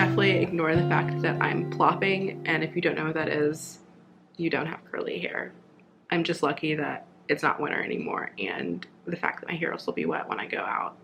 definitely ignore the fact that I'm plopping, and if you don't know what that is, you don't have curly hair. I'm just lucky that it's not winter anymore, and the fact that my hair will still be wet when I go out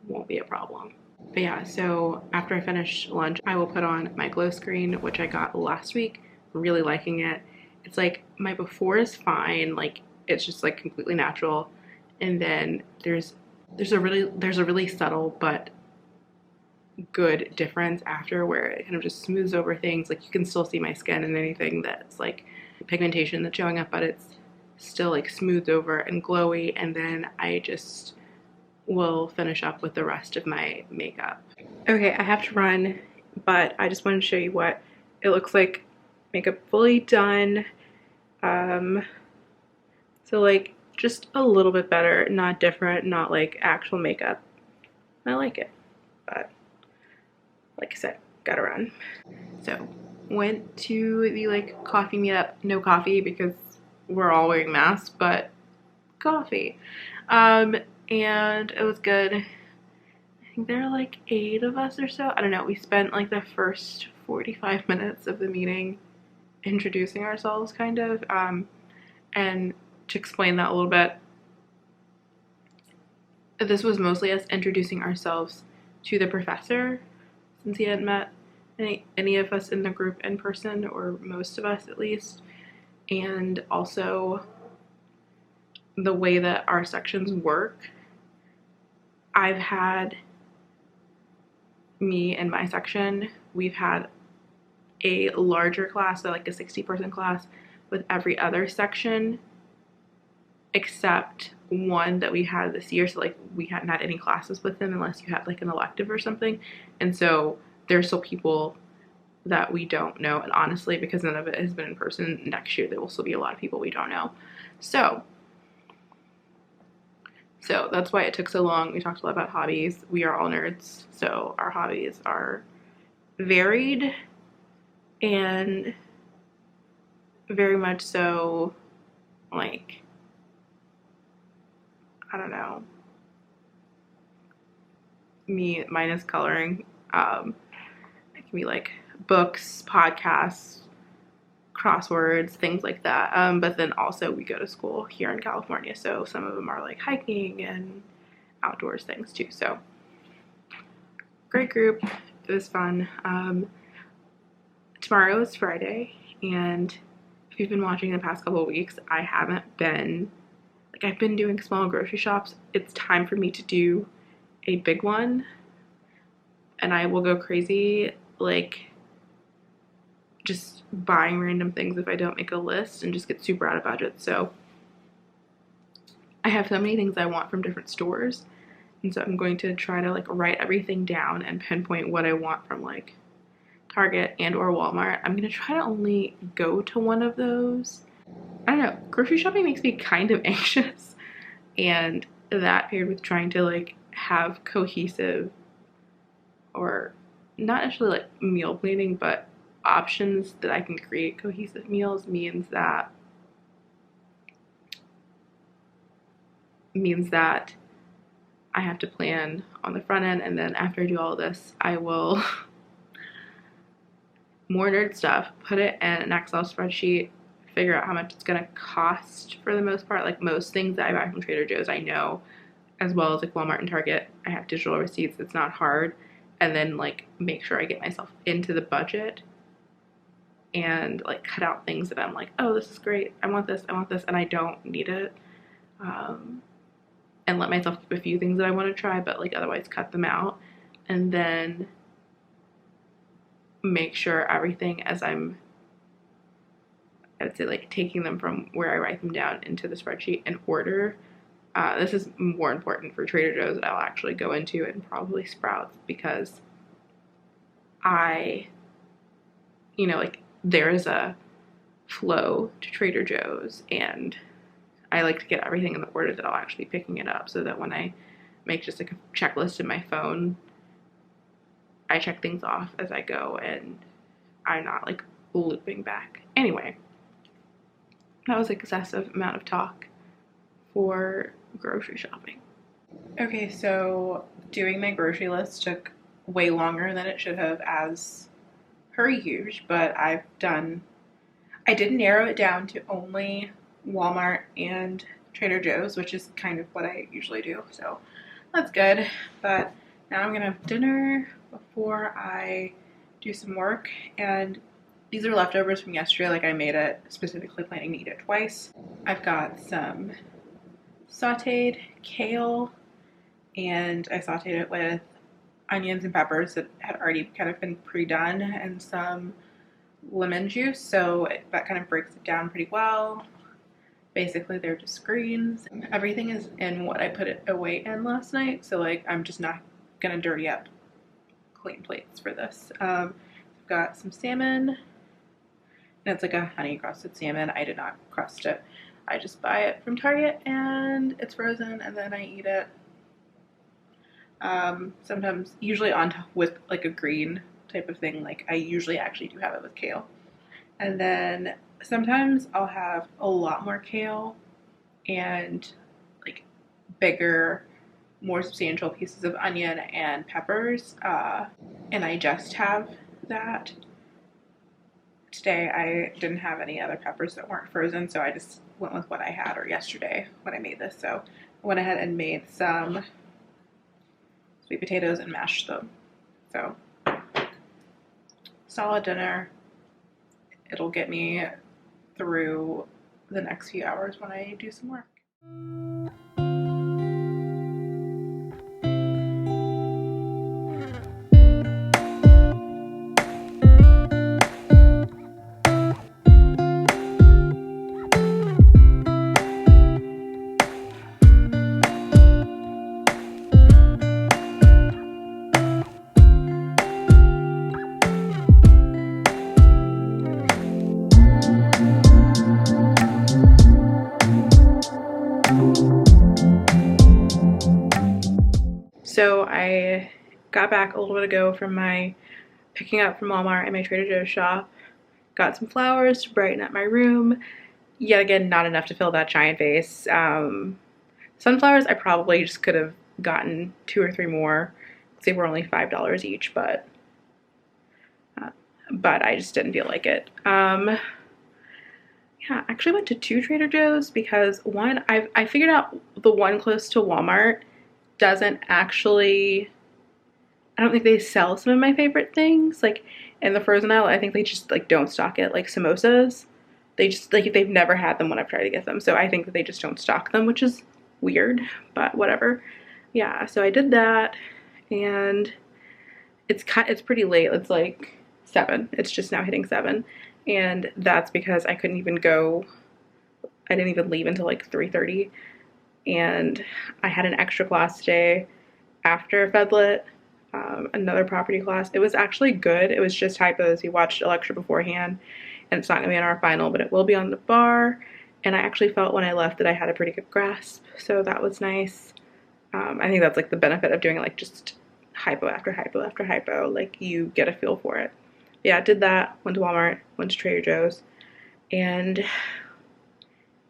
won't be a problem. But yeah, so after I finish lunch, I will put on my glow screen, which I got last week. Really liking it. It's like my before is fine, like it's just like completely natural, and then there's a really subtle but good difference after, where it kind of just smooths over things. Like you can still see my skin and anything that's like pigmentation that's showing up, but it's still like smoothed over and glowy, and then I just will finish up with the rest of my makeup. Okay, I have to run, but I just wanted to show you what it looks like. Makeup fully done. So like just a little bit better, not different, not like actual makeup. I like it, but like I said, gotta run. So went to the like coffee meetup, no coffee because we're all wearing masks, but coffee. And it was good. I think there are like 8 of us or so. I don't know. We spent like the first 45 minutes of the meeting introducing ourselves, kind of. And to explain that a little bit, this was mostly us introducing ourselves to the professor, since he hadn't met any of us in the group in person, or most of us at least, and also the way that our sections work. I've had, me and my section, we've had a larger class, so like a 60-person class with every other section except one that we had this year. So like we hadn't had any classes with them unless you had like an elective or something, and so there's still people that we don't know, and honestly, because none of it has been in person, next year there will still be a lot of people we don't know. So that's why it took so long. We talked a lot about hobbies. We are all nerds, so our hobbies are varied and very much so, like, I don't know, mine is coloring. It can be like books, podcasts, crosswords, things like that. But then also we go to school here in California, so some of them are like hiking and outdoors things too. So great group. It was fun. Tomorrow is Friday, and if you've been watching the past couple of weeks, I haven't been, like, I've been doing small grocery shops. It's time for me to do a big one, and I will go crazy, like, just buying random things if I don't make a list, and just get super out of budget. So I have so many things I want from different stores, and so I'm going to try to like write everything down and pinpoint what I want from like Target and or Walmart. I'm gonna try to only go to one of those. I don't know, grocery shopping makes me kind of anxious, and that paired with trying to like have cohesive, or not actually like meal planning, but options that I can create cohesive meals, means that I have to plan on the front end, and then after I do all of this, I will more nerd stuff, put it in an Excel spreadsheet, figure out how much it's gonna cost for the most part. Like most things that I buy from Trader Joe's, I know, as well as like Walmart and Target, I have digital receipts. It's not hard. And then like make sure I get myself into the budget and like cut out things that I'm like, oh, this is great, I want this, and I don't need it. And let myself keep a few things that I want to try, but like otherwise cut them out. And then make sure everything, as I would say, like taking them from where I write them down into the spreadsheet in order. This is more important for Trader Joe's that I'll actually go into, and probably Sprouts, because like there is a flow to Trader Joe's, and I like to get everything in the order that I'll actually be picking it up, so that when I make just like a checklist in my phone, I check things off as I go and I'm not like looping back. Anyway, that was an excessive amount of talk for grocery shopping. Okay, so doing my grocery list took way longer than it should have as per usual, but I did narrow it down to only Walmart and Trader Joe's, which is kind of what I usually do. So that's good. But now I'm gonna have dinner before I do some work. And these are leftovers from yesterday. Like I made it specifically planning to eat it twice. I've got some sauteed kale and I sauteed it with onions and peppers that had already kind of been pre-done and some lemon juice, so that kind of breaks it down pretty well. Basically they're just greens. Everything is in what I put it away in last night, so like I'm just not gonna dirty up clean plates for this. I've got some salmon, and it's like a honey crusted salmon. I did not crust it. I just buy it from Target and it's frozen and then I eat it. Sometimes, usually on top with like a green type of thing. Like I usually actually do have it with kale. And then sometimes I'll have a lot more kale and like bigger, more substantial pieces of onion and peppers. And I just have that. Today I didn't have any other peppers that weren't frozen, so I just went with what I had, or yesterday when I made this. So I went ahead and made some sweet potatoes and mashed them. So solid dinner. It'll get me through the next few hours when I do some work. So I got back a little bit ago from my picking up from Walmart and my Trader Joe's shop. Got some flowers to brighten up my room. Yet again, not enough to fill that giant vase. Sunflowers, I probably just could have gotten 2 or 3 more. They were only $5 each, but I just didn't feel like it. Yeah, I actually went to 2 Trader Joe's because one, I figured out the one close to Walmart doesn't actually, I don't think they sell some of my favorite things. Like in the frozen aisle, I think they just like don't stock it, like samosas. They just like, they've never had them when I've tried to get them. So I think that they just don't stock them, which is weird, but whatever. Yeah, so I did that and it's pretty late. It's like 7. It's just now hitting 7. And that's because I couldn't even go, I didn't even leave until like 3:30. And I had an extra class today after FedLit, another property class. It was actually good. It was just typos. We watched a lecture beforehand, and it's not gonna be on our final, but it will be on the bar. And I actually felt when I left that I had a pretty good grasp, so that was nice. I think that's like the benefit of doing like just hypo after hypo after hypo. Like you get a feel for it. Yeah, I did that. Went to Walmart, went to Trader Joe's, and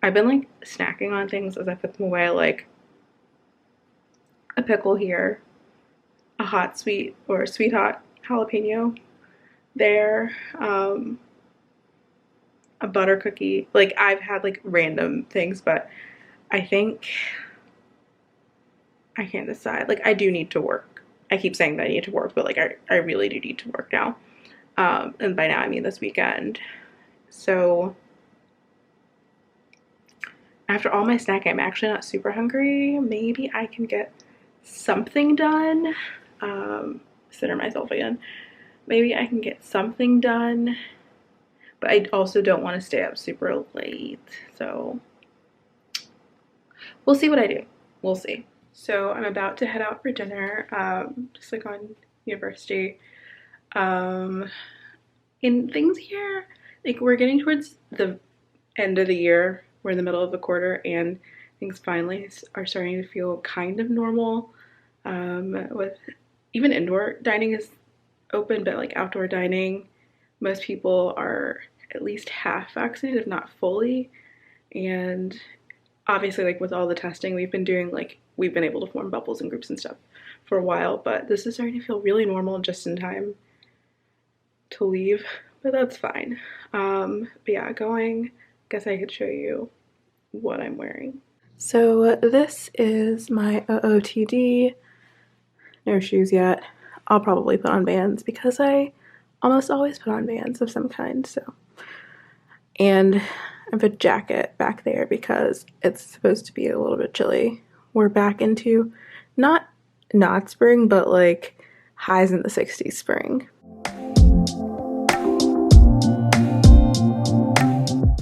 I've been like snacking on things as I put them away, like a pickle here, a hot sweet or a sweet hot jalapeno there, a butter cookie. Like I've had like random things, but I think I can't decide. Like I do need to work. I keep saying that I need to work, but like I really do need to work now. And by now I mean this weekend. So after all my snacking, I'm actually not super hungry. Maybe I can get something done. Center myself again. Maybe I can get something done, but I also don't want to stay up super late. So we'll see what I do. We'll see. So I'm about to head out for dinner, just like on university. And things here, like we're getting towards the end of the year. We're in the middle of the quarter and things finally are starting to feel kind of normal. With even indoor dining is open, but like outdoor dining, most people are at least half vaccinated, if not fully. And obviously, like with all the testing we've been doing, like we've been able to form bubbles and groups and stuff for a while, but this is starting to feel really normal just in time to leave, but that's fine. But yeah, going, guess I could show you what I'm wearing. So this is my OOTD. No shoes yet. I'll probably put on Vans because I almost always put on Vans of some kind, so. And I have a jacket back there because it's supposed to be a little bit chilly. We're back into not spring, but like highs in the 60s spring.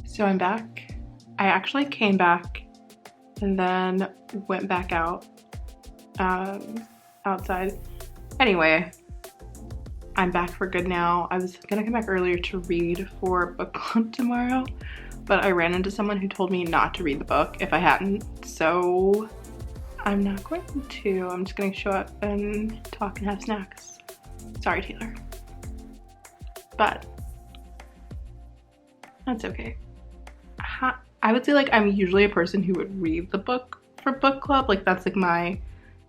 So I'm back. I actually came back and then went back out outside. Anyway, I'm back for good now. I was gonna come back earlier to read for book club tomorrow, but I ran into someone who told me not to read the book if I hadn't, so I'm not going to. I'm just gonna show up and talk and have snacks. Sorry, Taylor. But that's okay. I would say like I'm usually a person who would read the book for book club, like that's like my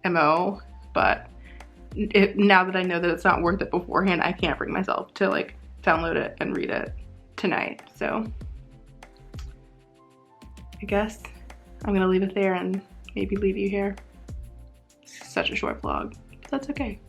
MO, but now that I know that it's not worth it beforehand, I can't bring myself to like download it and read it tonight. So I guess I'm gonna leave it there and maybe leave you here. It's such a short vlog, but that's okay.